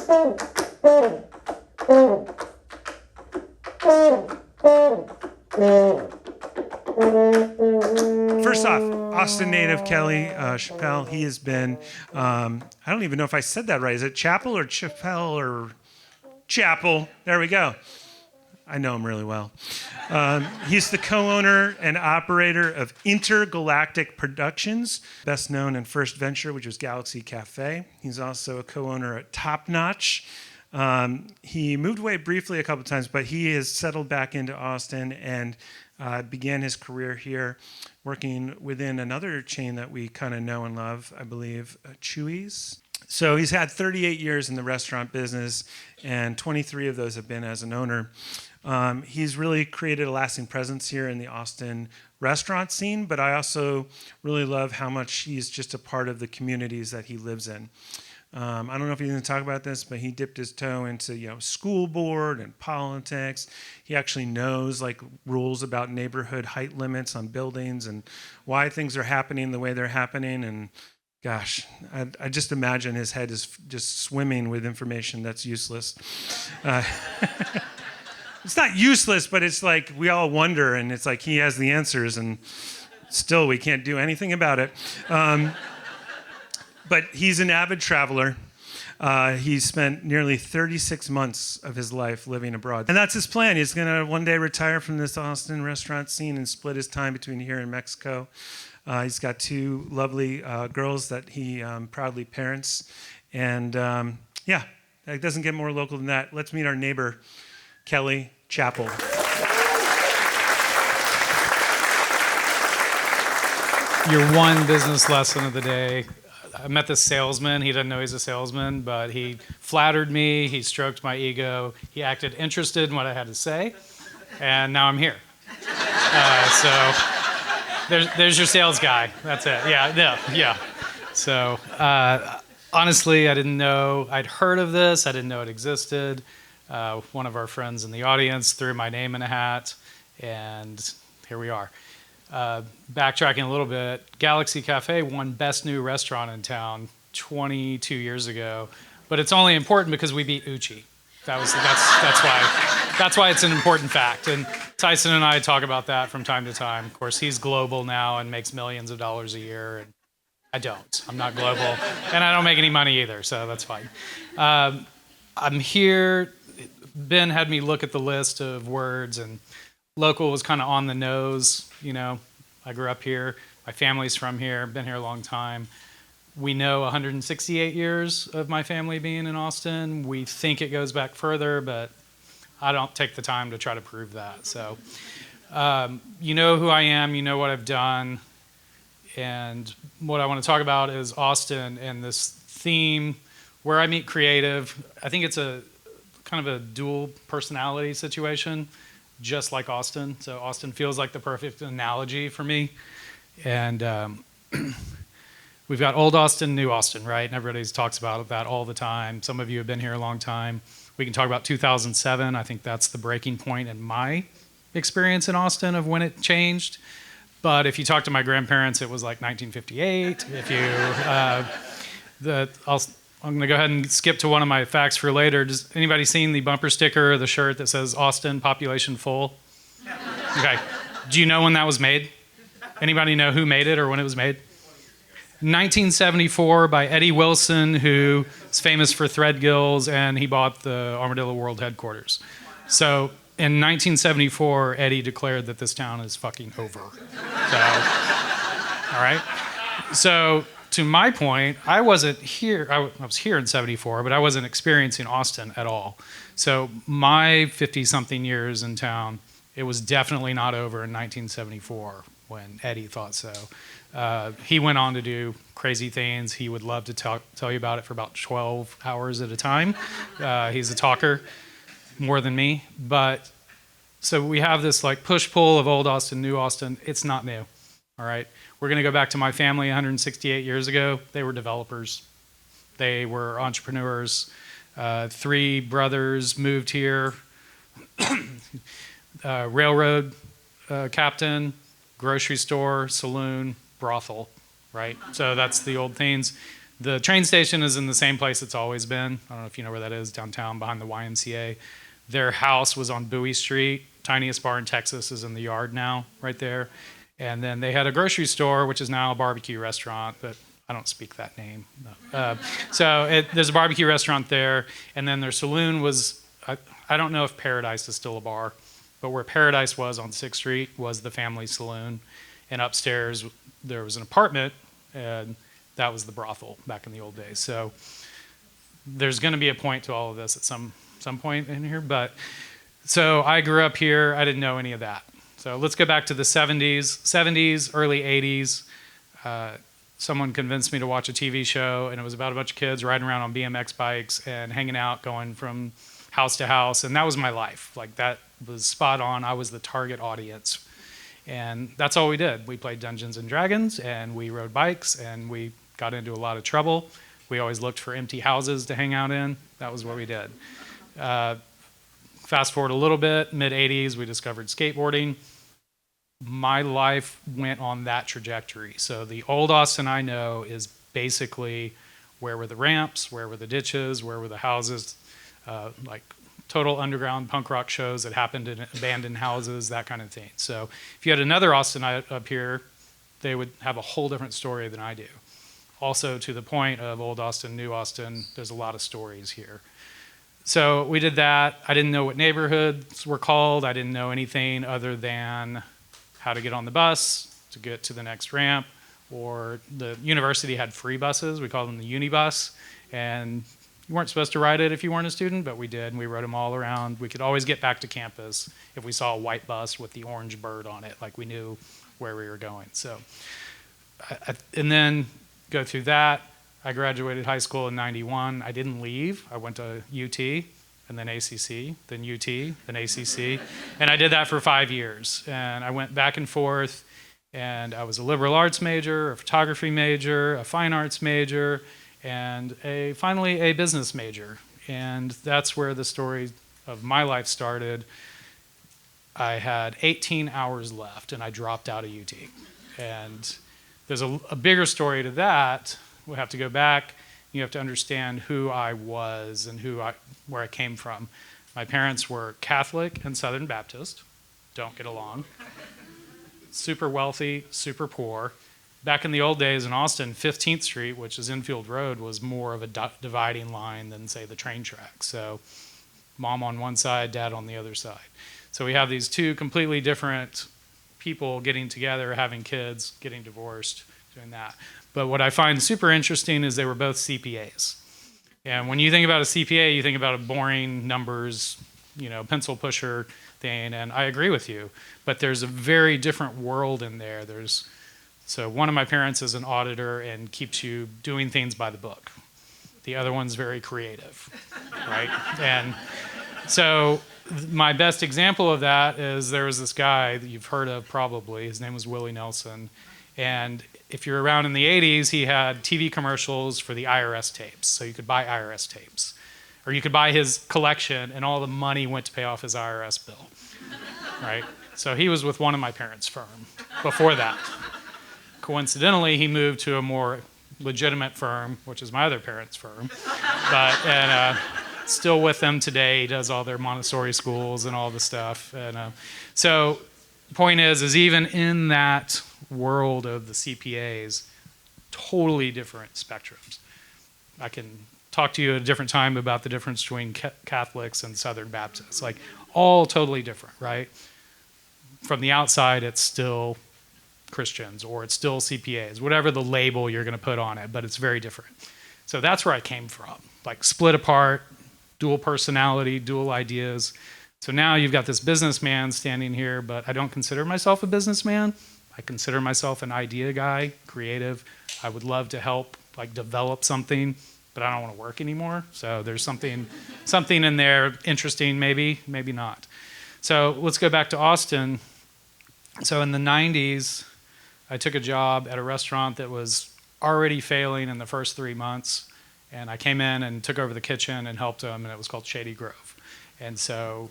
First off, Austin native Kelly Chappell, he has been, I don't even know if I said that right. Is it Chappell or Chappell or Chappell? There we go. I know him really well. He's the co-owner and operator of Intergalactic Productions, best known in first venture, which was Galaxy Cafe. He's also a co-owner at Top Notch. He moved away briefly a couple of times, but he has settled back into Austin and began his career here working within another chain that we kind of know and love, I believe, Chuy's. So he's had 38 years in the restaurant business, and 23 of those have been as an owner. He's really created a lasting presence here in the Austin restaurant scene, but I also really love how much he's just a part of the communities that he lives in. I don't know if he's going to talk about this, but he dipped his toe into school board and politics. He actually knows rules about neighborhood height limits on buildings and why things are happening the way they're happening. And gosh, I just imagine his head is just swimming with information that's useless. It's not useless, but it's like we all wonder, and it's like he has the answers, and still we can't do anything about it. But he's an avid traveler. He spent nearly 36 months of his life living abroad. And that's his plan. He's going to one day retire from this Austin restaurant scene and split his time between here and Mexico. He's got two lovely girls that he proudly parents. And it doesn't get more local than that. Let's meet our neighbor, Kelly Chappell. Your one business lesson of the day. I met this salesman. He didn't know he's a salesman, but he flattered me. He stroked my ego. He acted interested in what I had to say, and now I'm here. So there's your sales guy. That's it. Yeah. So honestly, I didn't know. I'd heard of this. I didn't know it existed. One of our friends in the audience threw my name in a hat, and here we are. Backtracking a little bit, Galaxy Cafe won Best New Restaurant in town 22 years ago, but it's only important because we beat Uchi. That's why it's an important fact. And Tyson and I talk about that from time to time. Of course, he's global now and makes millions of dollars a year, and I don't. I'm not global, and I don't make any money either, so that's fine. I'm here. Ben had me look at the list of words, and local was kind of on the nose. I grew up here. My family's from here. Been here a long time. We know 168 years of my family being in Austin. We think it goes back further, but I don't take the time to try to prove that. So, you know who I am. You know what I've done. And what I want to talk about is Austin and this theme where I meet creative. I think it's a kind of a dual personality situation, just like Austin. So Austin feels like the perfect analogy for me. And we've got old Austin, new Austin, right? And everybody talks about that all the time. Some of you have been here a long time. We can talk about 2007. I think that's the breaking point in my experience in Austin of when it changed. But if you talk to my grandparents, it was like 1958. If you, I'm going to go ahead and skip to one of my facts for later. Does anybody seen the bumper sticker or the shirt that says Austin, population full? Okay. Do you know when that was made? Anybody know who made it or when it was made? 1974 by Eddie Wilson, who is famous for Threadgills, and he bought the Armadillo World headquarters. So in 1974, Eddie declared that this town is fucking over. So, all right. So to my point, I wasn't here. I was here in 74, but I wasn't experiencing Austin at all. So my 50-something years in town, it was definitely not over in 1974 when Eddie thought so. He went on to do crazy things. He would love to tell you about it for about 12 hours at a time. He's a talker more than me. But so we have this like push-pull of old Austin, new Austin. It's not new, all right? We're going to go back to my family 168 years ago. They were developers. They were entrepreneurs. 3 brothers moved here. Railroad captain, grocery store, saloon, brothel, right? So that's the old things. The train station is in the same place it's always been. I don't know if you know where that is, downtown behind the YMCA. Their house was on Bowie Street. Tiniest bar in Texas is in the yard now, right there. And then they had a grocery store, which is now a barbecue restaurant, but I don't speak that name. No. There's a barbecue restaurant there. And then their saloon was, I don't know if Paradise is still a bar, but where Paradise was on 6th Street was the family saloon. And upstairs, there was an apartment, and that was the brothel back in the old days. So there's going to be a point to all of this at some point in here. But so I grew up here. I didn't know any of that. So let's go back to the 70s, early 80s. Someone convinced me to watch a TV show, and it was about a bunch of kids riding around on BMX bikes and hanging out, going from house to house. And that was my life. Like, that was spot on. I was the target audience. And that's all we did. We played Dungeons and Dragons, and we rode bikes, and we got into a lot of trouble. We always looked for empty houses to hang out in. That was what we did. Fast forward a little bit, mid-80s, we discovered skateboarding. My life went on that trajectory. So the old Austin I know is basically where were the ramps, where were the ditches, where were the houses, like total underground punk rock shows that happened in abandoned houses, that kind of thing. So if you had another Austin up here, they would have a whole different story than I do. Also, to the point of old Austin, new Austin, there's a lot of stories here. So we did that. I didn't know what neighborhoods were called. I didn't know anything other than how to get on the bus to get to the next ramp, or the university had free buses. We called them the Unibus, and you weren't supposed to ride it if you weren't a student, but we did, and we rode them all around. We could always get back to campus if we saw a white bus with the orange bird on it, like we knew where we were going. So, and then go through that. I graduated high school in 91. I didn't leave. I went to UT, and then ACC, then UT, then ACC. And I did that for 5 years. And I went back and forth, and I was a liberal arts major, a photography major, a fine arts major, and finally a business major. And that's where the story of my life started. I had 18 hours left, and I dropped out of UT. And there's a bigger story to that. We'll have to go back. You have to understand who I was and where I came from. My parents were Catholic and Southern Baptist. Don't get along. Super wealthy, super poor. Back in the old days in Austin, 15th Street, which is Infield Road, was more of a dividing line than, say, the train tracks. So mom on one side, dad on the other side. So we have these two completely different people getting together, having kids, getting divorced, doing that. But what I find super interesting is they were both CPAs. And when you think about a CPA, you think about a boring numbers, pencil pusher thing, and I agree with you. But there's a very different world in there. So one of my parents is an auditor and keeps you doing things by the book. The other one's very creative, right? And so my best example of that is there was this guy that you've heard of probably. His name was Willie Nelson. And if you're around in the 80s, he had TV commercials for the IRS tapes. So you could buy IRS tapes. Or you could buy his collection, and all the money went to pay off his IRS bill, right? So he was with one of my parents' firm before that. Coincidentally, he moved to a more legitimate firm, which is my other parents' firm, and still with them today. He does all their Montessori schools and all the stuff. And so the point is even in that world of the CPAs, totally different spectrums. I can talk to you at a different time about the difference between Catholics and Southern Baptists, like all totally different, right? From the outside, it's still Christians or it's still CPAs, whatever the label you're going to put on it, but it's very different. So that's where I came from, like split apart, dual personality, dual ideas. So now you've got this businessman standing here, but I don't consider myself a businessman. I consider myself an idea guy, creative. I would love to help develop something, but I don't want to work anymore. So there's something in there interesting, maybe not. So let's go back to Austin. So in the 90s, I took a job at a restaurant that was already failing in the first 3 months. And I came in and took over the kitchen and helped them, and it was called Shady Grove. And so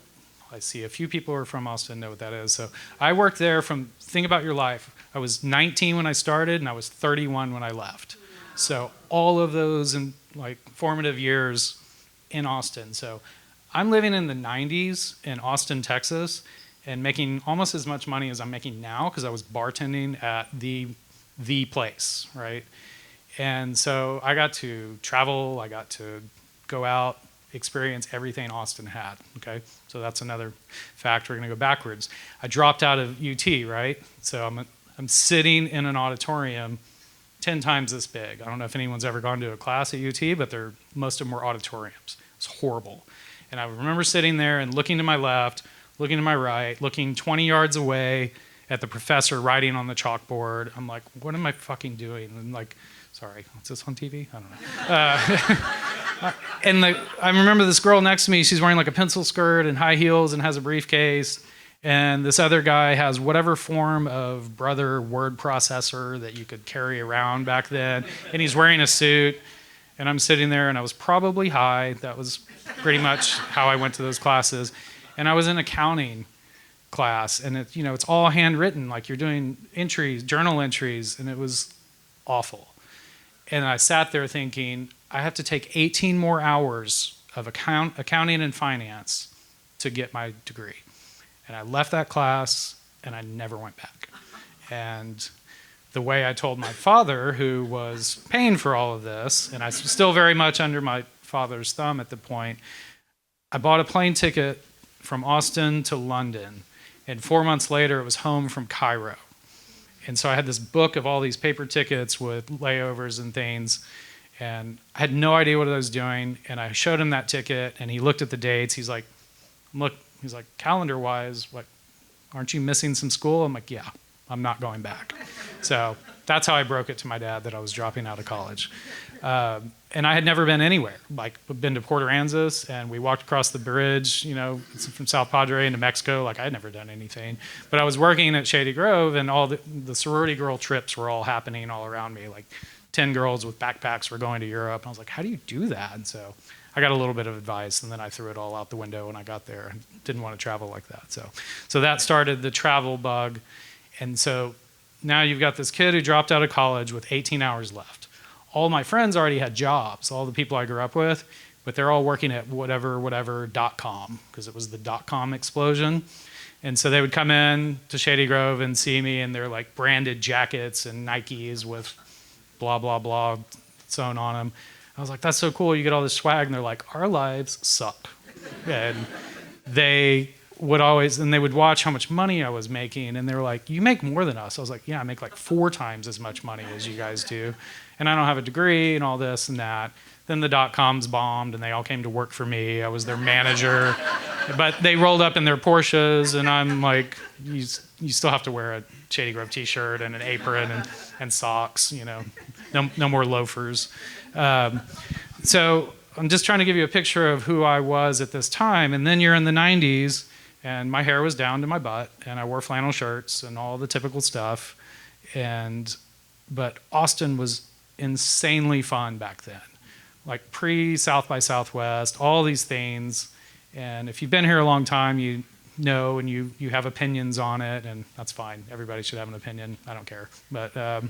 I see a few people who are from Austin know what that is. So I worked there think about your life. I was 19 when I started, and I was 31 when I left. So all of those in like formative years in Austin. So I'm living in the 90s in Austin, Texas, and making almost as much money as I'm making now because I was bartending at the place, right? And so I got to travel, I got to go out, experience everything Austin had, okay? So that's another fact. We're gonna go backwards. I dropped out of UT, right? So I'm sitting in an auditorium 10 times this big. I don't know if anyone's ever gone to a class at UT, but most of them were auditoriums. It's horrible. And I remember sitting there and looking to my left, looking to my right, looking 20 yards away at the professor writing on the chalkboard. I'm like, what am I fucking doing? And like, sorry, is this on TV? I don't know. And I remember this girl next to me, she's wearing like a pencil skirt and high heels and has a briefcase. And this other guy has whatever form of brother word processor that you could carry around back then. And he's wearing a suit. And I'm sitting there and I was probably high. That was pretty much how I went to those classes. And I was in accounting class, and it's all handwritten, like you're doing entries, journal entries, and it was awful. And I sat there thinking, I have to take 18 more hours of accounting and finance to get my degree. And I left that class, and I never went back. And the way I told my father, who was paying for all of this, and I was still very much under my father's thumb at the point, I bought a plane ticket from Austin to London, and 4 months later, it was home from Cairo. And so I had this book of all these paper tickets with layovers and things, and I had no idea what I was doing, and I showed him that ticket, and he looked at the dates. He's like, calendar-wise, what, aren't you missing some school? I'm like, yeah, I'm not going back. So that's how I broke it to my dad that I was dropping out of college. And I had never been anywhere. Like, I've been to Port Aransas, and we walked across the bridge, it's from South Padre into Mexico. Like, I had never done anything. But I was working at Shady Grove, and all the sorority girl trips were all happening all around me. Like, 10 girls with backpacks were going to Europe. And I was like, how do you do that? And so I got a little bit of advice, and then I threw it all out the window when I got there. I didn't want to travel like that. So that started the travel bug. And so now you've got this kid who dropped out of college with 18 hours left. All my friends already had jobs, all the people I grew up with, but they're all working at whatever.com, because it was the .com explosion. And so they would come in to Shady Grove and see me, and they're like branded jackets and Nikes with blah, blah, blah sewn on them. I was like, that's so cool, you get all this swag. And they're like, our lives suck. And they would watch how much money I was making, and they were like, you make more than us. I was like, yeah, I make like 4 times as much money as you guys do. And I don't have a degree and all this and that. Then the .coms bombed, and they all came to work for me. I was their manager. But they rolled up in their Porsches, and I'm like, you still have to wear a Shady Grove t-shirt and an apron and socks, no more loafers. So I'm just trying to give you a picture of who I was at this time. And then you're in the 90s, and my hair was down to my butt, and I wore flannel shirts and all the typical stuff. But Austin was insanely fun back then, like pre-South by Southwest, all these things. And if you've been here a long time, you know, and you have opinions on it, and that's fine. Everybody should have an opinion. I don't care. But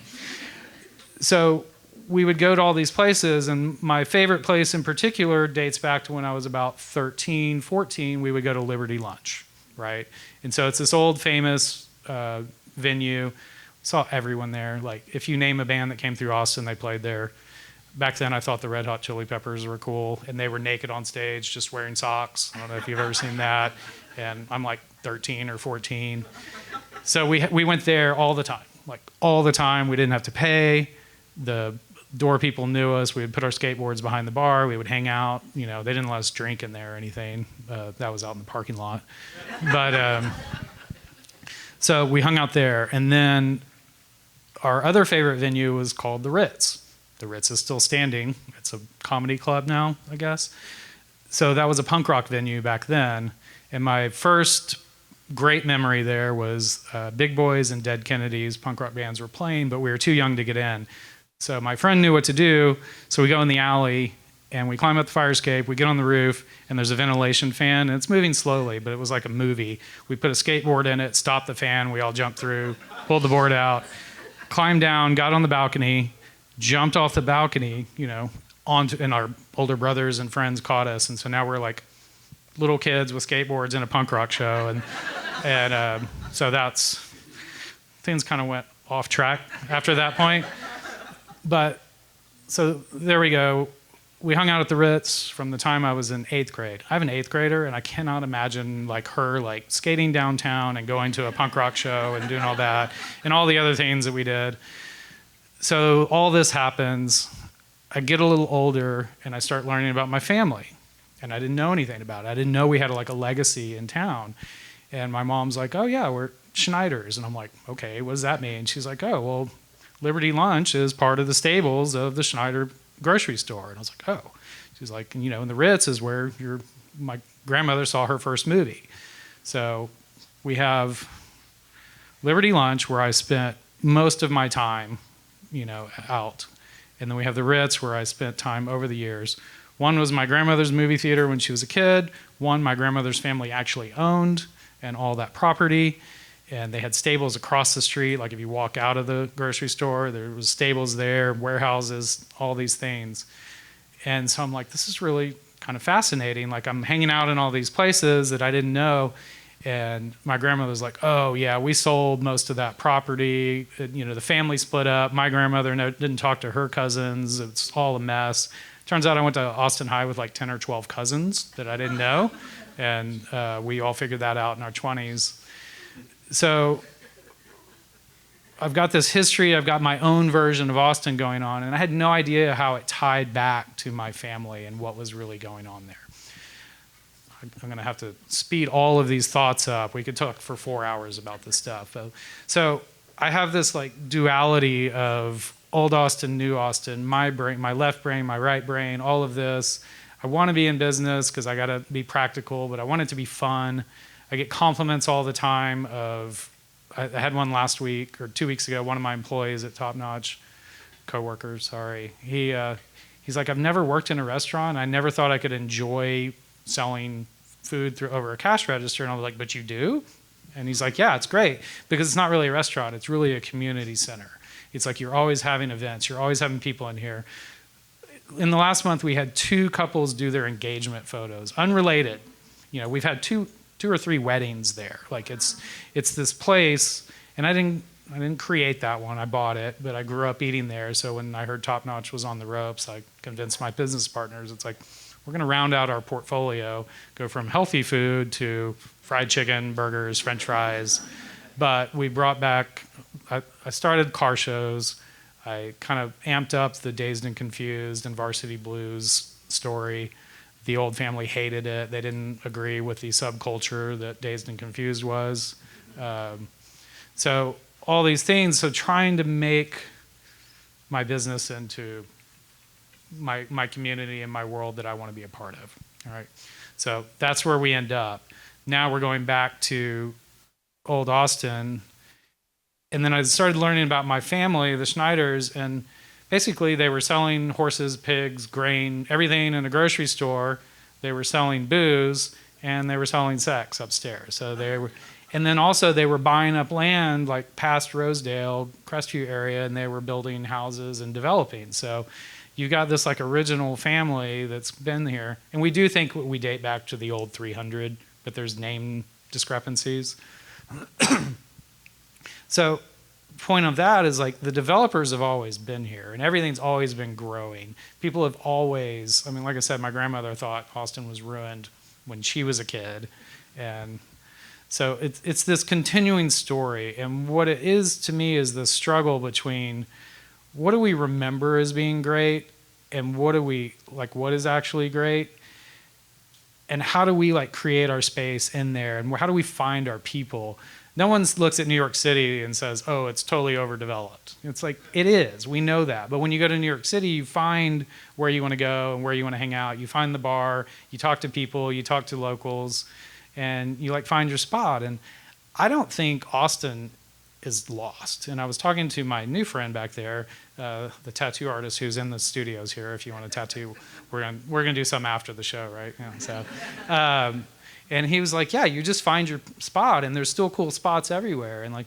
so we would go to all these places, and my favorite place in particular dates back to when I was about 13, 14. We would go to Liberty Lunch, right? And so it's this old famous venue. Saw everyone there. Like, if you name a band that came through Austin, they played there. Back then, I thought the Red Hot Chili Peppers were cool, and they were naked on stage, just wearing socks. I don't know if you've ever seen that. And I'm like 13 or 14. So we went there all the time, like all the time. We didn't have to pay. The door people knew us. We would put our skateboards behind the bar. We would hang out. They didn't let us drink in there or anything. That was out in the parking lot. But so we hung out there, and then our other favorite venue was called the Ritz. The Ritz is still standing. It's a comedy club now, I guess. So that was a punk rock venue back then. And my first great memory there was Big Boys and Dead Kennedys. Punk rock bands were playing, but we were too young to get in. So my friend knew what to do. So we go in the alley, and we climb up the fire escape. We get on the roof, and there's a ventilation fan, and it's moving slowly, but it was like a movie. We put a skateboard in it, stopped the fan. We all jumped through, pulled the board out, climbed down, got on the balcony, jumped off the balcony, onto, and our older brothers and friends caught us. And so now we're like little kids with skateboards in a punk rock show. And so things kind of went off track after that point. But so there we go. We hung out at the Ritz from the time I was in 8th grade. I have an 8th grader, and I cannot imagine her skating downtown and going to a punk rock show and doing all that and all the other things that we did. So all this happens. I get a little older, and I start learning about my family, and I didn't know anything about it. I didn't know we had a legacy in town. And my mom's like, "Oh yeah, we're Schneiders," and I'm like, "Okay, what does that mean?" She's like, "Oh well, Liberty Lunch is part of the stables of the Schneider grocery store." And I was like, "Oh." She's like, and the Ritz is where my grandmother saw her first movie. So we have Liberty Lunch, where I spent most of my time, out. And then we have the Ritz, where I spent time over the years. One was my grandmother's movie theater when she was a kid. One my grandmother's family actually owned, and all that property. And they had stables across the street. Like if you walk out of the grocery store, there was stables there, warehouses, all these things. And so I'm like, this is really kind of fascinating. Like I'm hanging out in all these places that I didn't know. And my grandmother's like, "Oh yeah, we sold most of that property. The family split up. My grandmother didn't talk to her cousins. It's all a mess." Turns out I went to Austin High with 10 or 12 cousins that I didn't know. And we all figured that out in our 20s. So I've got this history. I've got my own version of Austin going on, and I had no idea how it tied back to my family and what was really going on there. I'm going to have to speed all of these thoughts up. We could talk for 4 hours about this stuff. So I have this duality of old Austin, new Austin, my brain, my left brain, my right brain, all of this. I want to be in business because I got to be practical, but I want it to be fun. I get compliments all the time I had one last week or 2 weeks ago. One of my employees at Top Notch, coworker, sorry. He's like, "I've never worked in a restaurant. I never thought I could enjoy selling food over a cash register." And I was like, "But you do?" And he's like, "Yeah, it's great because it's not really a restaurant. It's really a community center. It's like you're always having events. You're always having people in here." In the last month, we had 2 couples do their engagement photos, unrelated. We've had two or three weddings there. It's this place, and I didn't create that one. I bought it, but I grew up eating there. So when I heard Top Notch was on the ropes, I convinced my business partners. It's like, we're going to round out our portfolio, go from healthy food to fried chicken, burgers, French fries. But we brought back, I started car shows. I kind of amped up the Dazed and Confused and Varsity Blues story. The old family hated it. They didn't agree with the subculture that Dazed and Confused was. So all these things. So trying to make my business into my community and my world that I want to be a part of. All right. So that's where we end up. Now we're going back to old Austin. And then I started learning about my family, the Schneiders, and basically they were selling horses, pigs, grain, everything in a grocery store. They were selling booze, and they were selling sex upstairs. So and then also they were buying up land past Rosedale, Crestview area, and they were building houses and developing. So you got this original family that's been here. And we do think we date back to the old 300, but there's name discrepancies. So point of that is the developers have always been here, and everything's always been growing. People have always, like I said, my grandmother thought Austin was ruined when she was a kid. And so it's this continuing story. And what it is to me is the struggle between what do we remember as being great and what is actually great, and how do we create our space in there, and how do we find our people. No one looks at New York City and says, "Oh, it's totally overdeveloped." It's it is. We know that. But when you go to New York City, you find where you want to go and where you want to hang out. You find the bar, you talk to people, you talk to locals, and you find your spot. And I don't think Austin is lost. And I was talking to my new friend back there, the tattoo artist who's in the studios here. If you want a tattoo, we're gonna do some after the show, right? Yeah, so. And he was like, "Yeah, you just find your spot, and there's still cool spots everywhere." And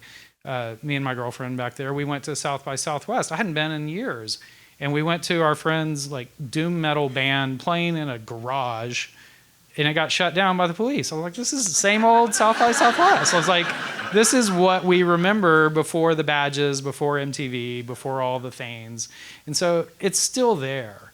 me and my girlfriend back there, we went to South by Southwest. I hadn't been in years. And we went to our friend's like doom metal band playing in a garage, and it got shut down by the police. I was like, this is the same old South by Southwest. I was like, this is what we remember before the badges, before MTV, before all the things. And so it's still there.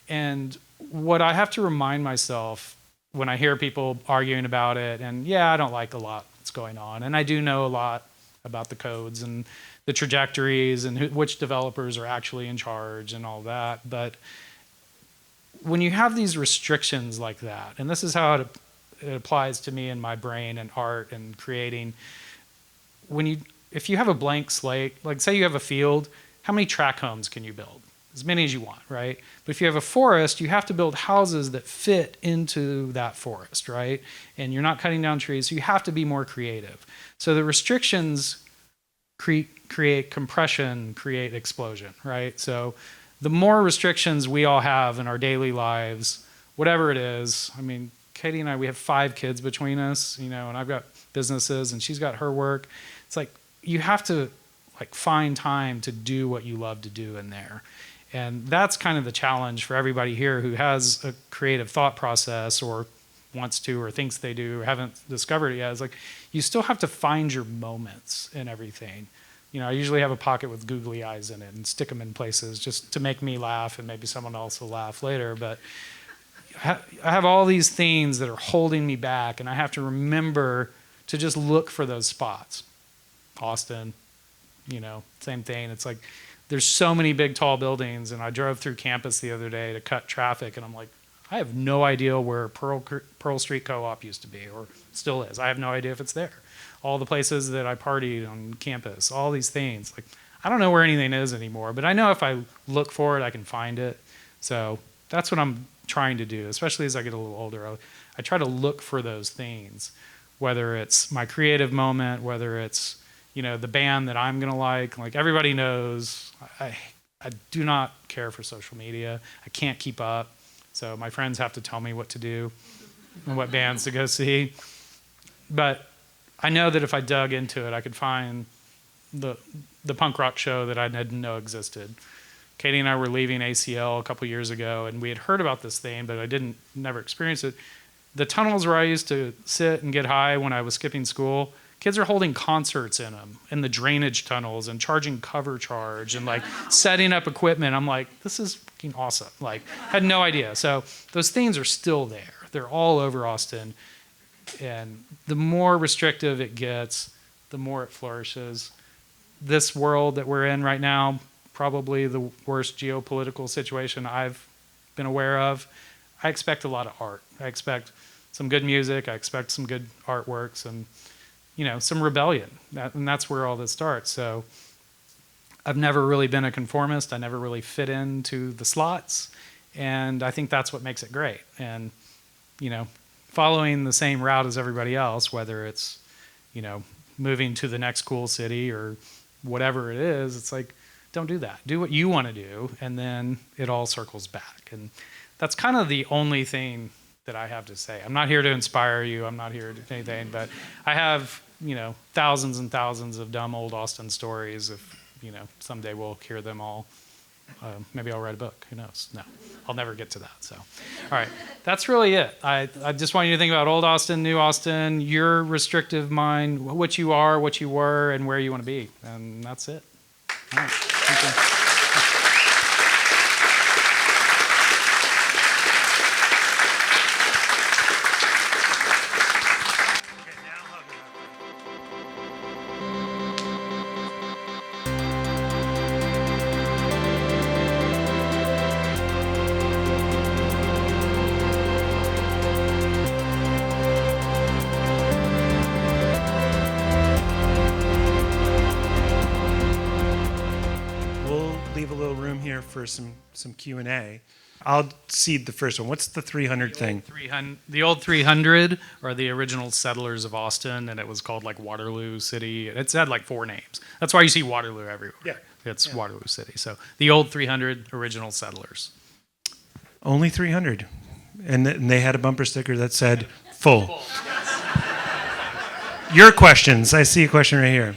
And what I have to remind myself when I hear people arguing about it, and yeah, I don't like a lot that's going on, and I do know a lot about the codes and the trajectories and which developers are actually in charge and all that, but when you have these restrictions like that, and this is how it applies to me in my brain and art and creating, if you have a blank slate, like say you have a field, how many track homes can you build? As many as you want, right? But if you have a forest, you have to build houses that fit into that forest, right? And you're not cutting down trees, so you have to be more creative. So the restrictions create compression, create explosion, right? So the more restrictions we all have in our daily lives, whatever it is, I mean, Katie and I, we have 5 kids between us, and I've got businesses and she's got her work. It's like you have to like find time to do what you love to do in there. And that's kind of the challenge for everybody here who has a creative thought process or wants to or thinks they do or haven't discovered it yet. It's like you still have to find your moments in everything. I usually have a pocket with googly eyes in it and stick them in places just to make me laugh and maybe someone else will laugh later. But I have all these things that are holding me back, and I have to remember to just look for those spots. Austin, same thing. It's like there's so many big, tall buildings, and I drove through campus the other day to cut traffic, and I'm like, I have no idea where Pearl Street Co-op used to be or still is. I have no idea if it's there. All the places that I partied on campus, all these things. Like, I don't know where anything is anymore, but I know if I look for it, I can find it. So that's what I'm trying to do, especially as I get a little older. I try to look for those things, whether it's my creative moment, whether it's, the band that I'm going to like. Like everybody knows, I do not care for social media. I can't keep up. So my friends have to tell me what to do and what bands to go see. But I know that if I dug into it, I could find the punk rock show that I didn't know existed. Katie and I were leaving ACL a couple years ago, and we had heard about this thing, but I never experienced it. The tunnels where I used to sit and get high when I was skipping school, kids are holding concerts in them, in the drainage tunnels, and charging cover charge, and like setting up equipment. I'm like, this is fucking awesome. Like, had no idea. So those things are still there. They're all over Austin. And the more restrictive it gets, the more it flourishes. This world that we're in right now, probably the worst geopolitical situation I've been aware of. I expect a lot of art. I expect some good music. I expect some good artworks and, some rebellion. And that's where all this starts. So I've never really been a conformist. I never really fit into the slots. And I think that's what makes it great. And, following the same route as everybody else, whether it's, moving to the next cool city or whatever it is, it's like, don't do that. Do what you want to do, and then it all circles back. And that's kind of the only thing that I have to say. I'm not here to inspire you. I'm not here to do anything, but I have, thousands and thousands of dumb old Austin stories. If, someday we'll hear them all. Maybe I'll write a book. Who knows? No, I'll never get to that. So, all right, that's really it. I just want you to think about old Austin, new Austin, your restrictive mind, what you are, what you were, and where you want to be. And that's it. All right. Thank you. For some Q&A. I'll seed the first one. What's the 300 thing? The old 300 are the original settlers of Austin, and it was called like Waterloo City. It's had like 4 names. That's why you see Waterloo everywhere. Yeah. It's Waterloo City. So the old 300 original settlers. Only 300. And they had a bumper sticker that said full. Your questions. I see a question right here.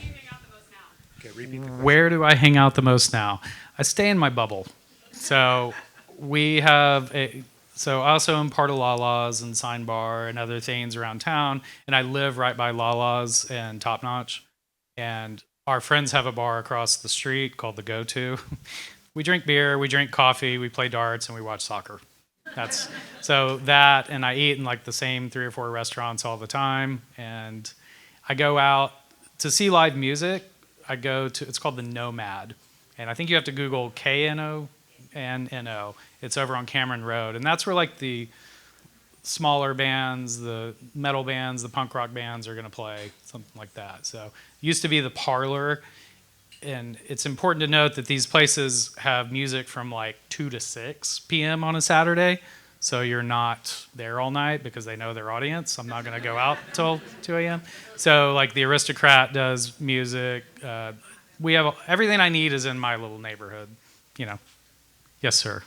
repeat the question. Where do I hang out the most now? I stay in my bubble. So we have so I also am part of Lala's and Sign Bar and other things around town, and I live right by Lala's and Top Notch. And our friends have a bar across the street called the Go-To. We drink beer, we drink coffee, we play darts, and we watch soccer. That's so that, and I eat in like the same 3 or 4 restaurants all the time. And I go out to see live music. I go to, it's called the Nomad, and I think you have to Google KNO and NO. It's over on Cameron Road, and that's where like the smaller bands, the metal bands, the punk rock bands are going to play, something like that. So it used to be the Parlor, and it's important to note that these places have music from like 2 to 6 p.m. on a Saturday. So you're not there all night because they know their audience. I'm not going to go out till 2 a.m. So like the Aristocrat does music. We have everything I need is in my little neighborhood, you know. Yes, sir.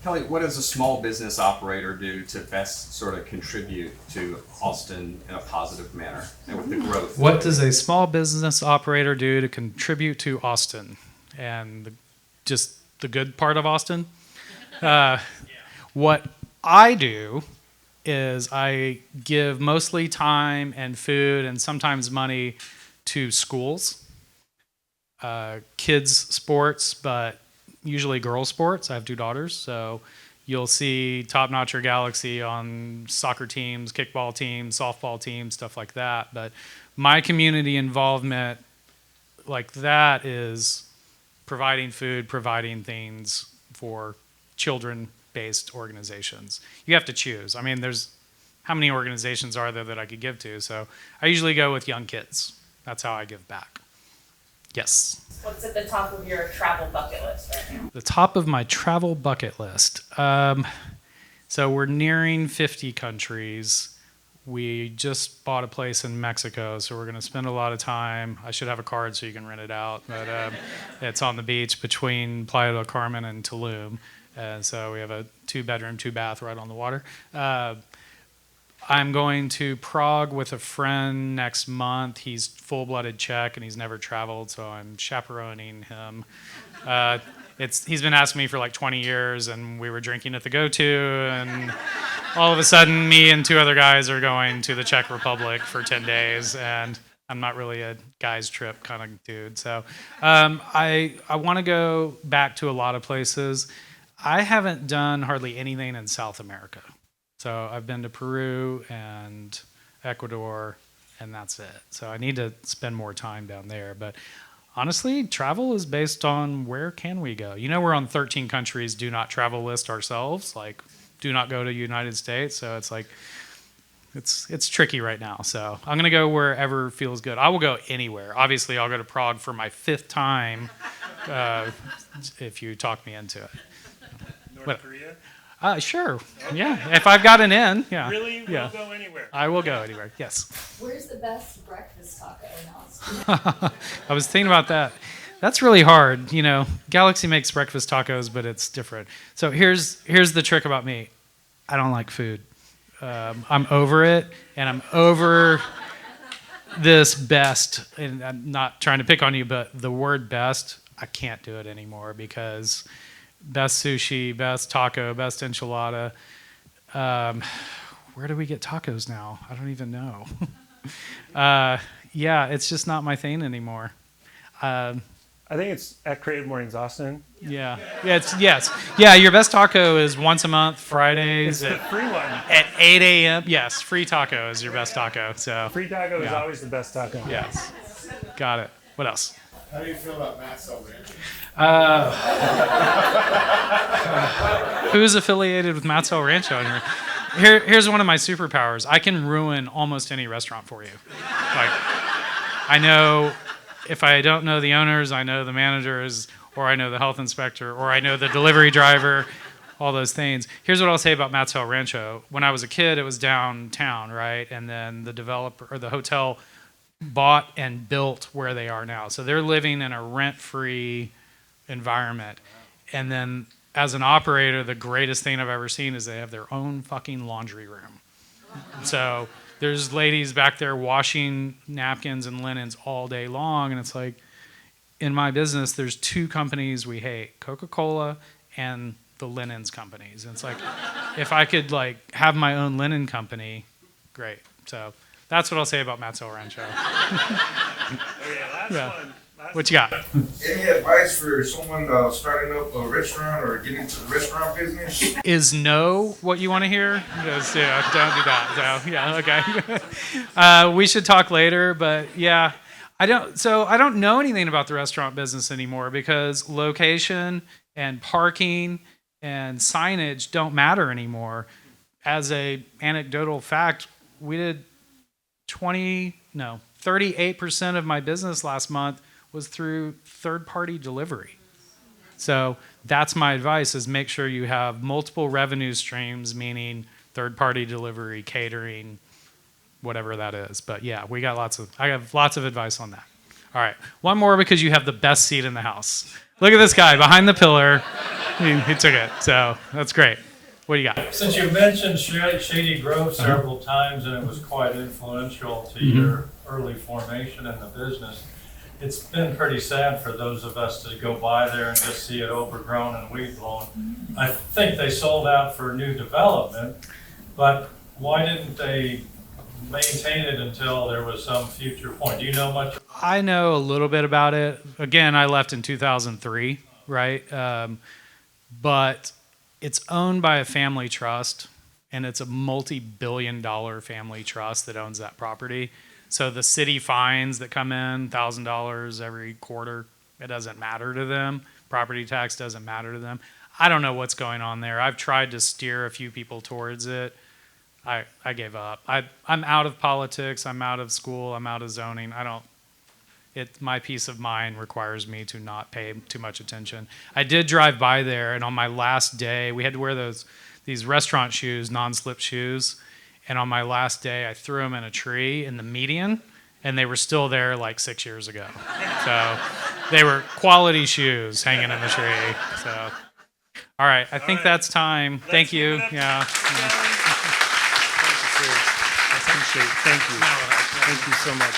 Kelly, what does a small business operator do to best sort of contribute to Austin in a positive manner and with the growth? What does a small business operator do to contribute to Austin and just the good part of Austin? What I do is I give mostly time and food and sometimes money to schools, kids' sports, but usually girls' sports. I have 2 daughters, so you'll see Top Notch or Galaxy on soccer teams, kickball teams, softball teams, stuff like that. But my community involvement like that is providing food, providing things for children-based organizations. You have to choose. I mean, there's how many organizations are there that I could give to? So I usually go with young kids. That's how I give back. Yes. What's at the top of your travel bucket list right now? The top of my travel bucket list. So we're nearing 50 countries. We just bought a place in Mexico, so we're going to spend a lot of time. I should have a card so you can rent it out, but it's on the beach between Playa del Carmen and Tulum. So we have a 2-bedroom, 2-bath right on the water. I'm going to Prague with a friend next month. He's full-blooded Czech, and he's never traveled, so I'm chaperoning him. He's been asking me for like 20 years, and we were drinking at the Go-To, and all of a sudden, me and 2 other guys are going to the Czech Republic for 10 days, and I'm not really a guy's trip kind of dude. So I want to go back to a lot of places. I haven't done hardly anything in South America. So I've been to Peru and Ecuador, and that's it. So I need to spend more time down there. But honestly, travel is based on where can we go. You know, we're on 13 countries do not travel list ourselves, like do not go to United States. So it's like, it's tricky right now. So I'm going to go wherever feels good. I will go anywhere. Obviously, I'll go to Prague for my 5th time if you talk me into it. North Korea? Sure. Okay. Yeah. If I've got an in, yeah. Really? We'll Yeah. go anywhere. I will go anywhere. Yes. Where's the best breakfast taco in Austin? I was thinking about that. That's really hard. You know, Galaxy makes breakfast tacos, but it's different. So here's the trick about me. I don't like food. I'm over it, and I'm over this best. And I'm not trying to pick on you, but the word best, I can't do it anymore because best sushi, best taco, best enchilada. Where do we get tacos now? I don't even know. Yeah, it's just not my thing anymore. I think it's at Creative Mornings Austin. Yeah. Yes. Yeah, your best taco is once a month, Fridays It's the free one. at 8 a.m. Yes, free taco is your best taco. So Free taco is Yeah. always the best taco. yes. Got it. What else? How do you feel about Matt Ranch? Who's affiliated with Matt's El Rancho in here? Here's one of my superpowers. I can ruin almost any restaurant for you. Like, I know if I don't know the owners, I know the managers, or I know the health inspector, or I know the delivery driver, all those things. Here's what I'll say about Matt's El Rancho. When I was a kid, it was downtown, right? And then the developer or the hotel bought and built where they are now. So they're living in a rent-free environment. And then as an operator, the greatest thing I've ever seen is they have their own fucking laundry room. So there's ladies back there washing napkins and linens all day long, and it's like, in my business, there's two companies we hate: Coca-Cola and the linens companies. And it's like, if I could like have my own linen company, great. So that's what I'll say about Matt's El Rancho. Yeah. What you got? Any advice for someone starting up a restaurant or getting into the restaurant business? Is no what you want to hear? Just, yeah, don't do that. So, yeah, okay. We should talk later, but yeah. I don't know anything about the restaurant business anymore because location and parking and signage don't matter anymore. As a anecdotal fact, we did 38% of my business last month was through third-party delivery. So that's my advice: is make sure you have multiple revenue streams, meaning third-party delivery, catering, whatever that is. But yeah, I have lots of advice on that. All right, one more because you have the best seat in the house. Look at this guy behind the pillar. He took it, so that's great. What do you got? Since you mentioned Shady Grove several times, and it was quite influential to your early formation in the business, it's been pretty sad for those of us to go by there and just see it overgrown and weed blown. I think they sold out for new development, but why didn't they maintain it until there was some future point? Do you know much? I know a little bit about it. Again, I left in 2003, right? But it's owned by a family trust, and it's a multi-billion-dollar family trust that owns that property. So the city fines that come in, $1,000 every quarter, it doesn't matter to them. Property tax doesn't matter to them. I don't know what's going on there. I've tried to steer a few people towards it. I gave up. I'm out of politics. I'm out of school. I'm out of zoning. My peace of mind requires me to not pay too much attention. I did drive by there, and on my last day, we had to wear these restaurant shoes, non-slip shoes. And on my last day, I threw them in a tree in the median, and they were still there like 6 years ago. So they were quality shoes hanging in the tree. So, all right, I think that's time. Thank you. Yeah. Thank you so much.